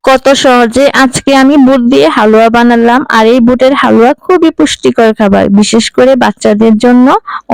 কত সহজে আজকে আমি বুট দিয়ে হালুয়া বানালাম। আর এই বুটের হালুয়া খুবই পুষ্টিকর খাবার, বিশেষ করে বাচ্চাদের জন্য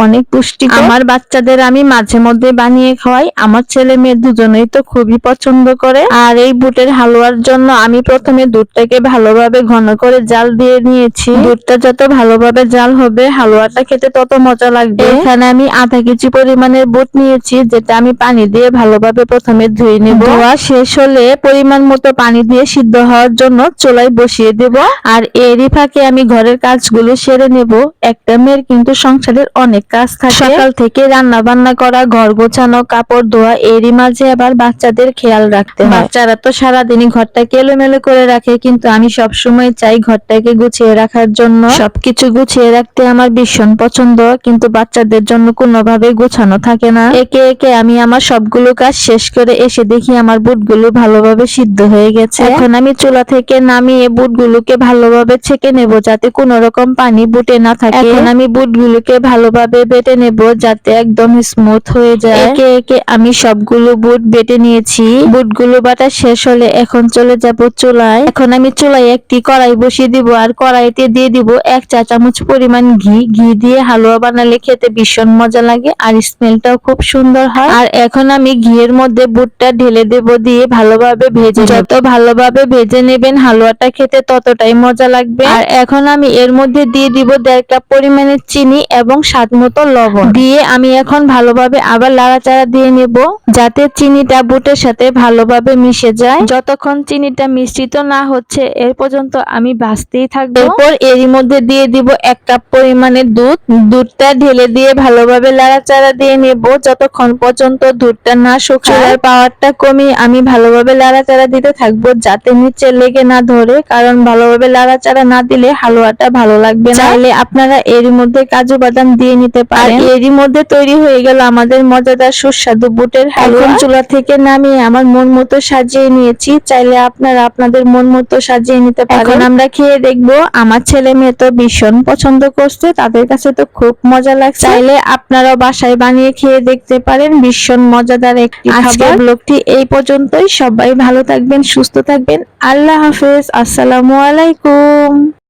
অনেক পুষ্টিকর। আমার বাচ্চাদের আমি মাঝে মধ্যে বানিয়ে খাওয়াই, আমার ছেলে মেয়ে দুজনেই তো খুবই পছন্দ করে। আর এই বুটের হালুয়ার জন্য আমি প্রথমে দুধটাকে ভালোভাবে ঘন করে জাল দিয়ে নিয়েছি। দুধটা যত ভালোভাবে জাল হবে হালুয়াটা খেতে তত মজা লাগবে। এখানে আমি আধা কেজি পরিমাণের বুট নিয়েছি, যেটা আমি পানি দিয়ে ভালোভাবে প্রথমে ধুয়ে নেব। ধোয়া শেষ হলে পরিমাণ মতো পানি দিয়ে সিদ্ধ হওয়ার জন্য চুলায় বসিয়ে দেব। আর এরই ফাঁকে আমি ঘরের কাজগুলো সেরে নেব। একটা মেয়ের কিন্তু সংসারের অনেক কাজ থাকে, সকাল থেকে রান্না বান্না করা, ঘর গোছানো, কাপড় ধোয়া, এরই মাঝে আবার বাচ্চাদের খেয়াল রাখতে হয়। বাচ্চারা তো সারাদিনই ঘরটাকে এলোমেলো করে রাখে, কিন্তু আমি সবসময় চাই ঘরটাকে গুছিয়ে রাখার জন্য। সবকিছু গুছিয়ে রাখতে আমার ভীষণ পছন্দ, কিন্তু বাচ্চাদের জন্য কোনোভাবে গোছানো থাকে না। একে একে আমি আমার সবগুলো কাজ শেষ করে এসে দেখি আমার বুটগুলো ভালোভাবে সিদ্ধ হয়ে গেছে। এখন আমি চুলা থেকে নামিয়ে বুটগুলোকে ভালোভাবে ছেঁকে নেব, যাতে কোনো রকম পানি বুটে না থাকে। এখন আমি বুটগুলোকে ভালোভাবে বেটে নেব, যাতে একদম স্মুথ হয়ে যায়। একে একে আমি সবগুলো বুট বেটে নিয়েছি। বুটগুলো বাটা শেষ হলে এখন চলে যাব চুলায়। এখন আমি চুলায় একটি কড়াই বসিয়ে দিব, আর কড়াইতে দিয়ে দিব 1 চা চামচ পরিমাণ ঘি। ঘি দিয়ে হালুয়া বানালে খেতে ভীষণ মজা লাগে, আর স্মেলটাও খুব সুন্দর হয়। আর এখন আমি ঘিয়ের মধ্যে বুটটা ঢেলে দেব, দিয়ে ভালোভাবে ভেজে যত ভালোভাবে ভেজে নেবেন হালুয়াটা খেতে ততটাই মজা লাগবে। আর এখন আমি এর মধ্যে দিয়ে দিব 1.5 কাপ পরিমাণের চিনি এবং স্বাদ মতো লবণ দিয়ে আমি এখন ভালোভাবে আবার নাড়াচাড়া দিয়ে নেব, যাতে চিনিটা বুটের সাথে ভালোভাবে মিশে যায়। যতক্ষণ চিনিটা মিশ্রিত না হচ্ছে এর পর্যন্ত আমি ভাজতেই থাকবো। এরপর এরই মধ্যে দিয়ে দিব 1 কাপ পরিমাণের দুধ। দুধটা ঢেলে দিয়ে ভালোভাবে নাড়াচাড়া দিয়ে নেব যতক্ষণ পর্যন্ত দুধটা না শুকায়। চুলার পাওয়ারটা কমিয়ে আমি ভালোভাবে নাড়াচাড়া দিতে থাকবো, যাতে নিচে লেগে না ধরে, কারণ ভালোভাবে নাড়াচাড়া না দিলে হালুয়াটা ভালো লাগবে না। চাইলে আপনারা এর মধ্যে কাজু বাদাম দিয়ে নিতে পারেন। আর এরই মধ্যে তৈরি হয়ে গেল আমাদের মজাদার সুস্বাদু বুটের হালুয়া। এখন চুলা থেকে নামিয়ে আমার মন মতো সাজিয়ে নিয়েছি, চাইলে আপনারা আপনাদের মন মতো সাজিয়ে নিতে পারেন। এখন আমরা খেয়ে দেখবো। আমার ছেলে মেয়ে তো ভীষণ পছন্দ করছে, তাদের কাছে তো খুব মজা লাগছে। চাইলে আপনারাও বাসায় বানিয়ে খেয়ে দেখতে পারেন, ভীষণ মজাদার একটি খাবার। আজকের ব্লগটি এই পর্যন্তই। সবাই ভালো থাকবেন, সুস্থ থাকবেন। আল্লাহ হাফেজ। আসসালামু আলাইকুম।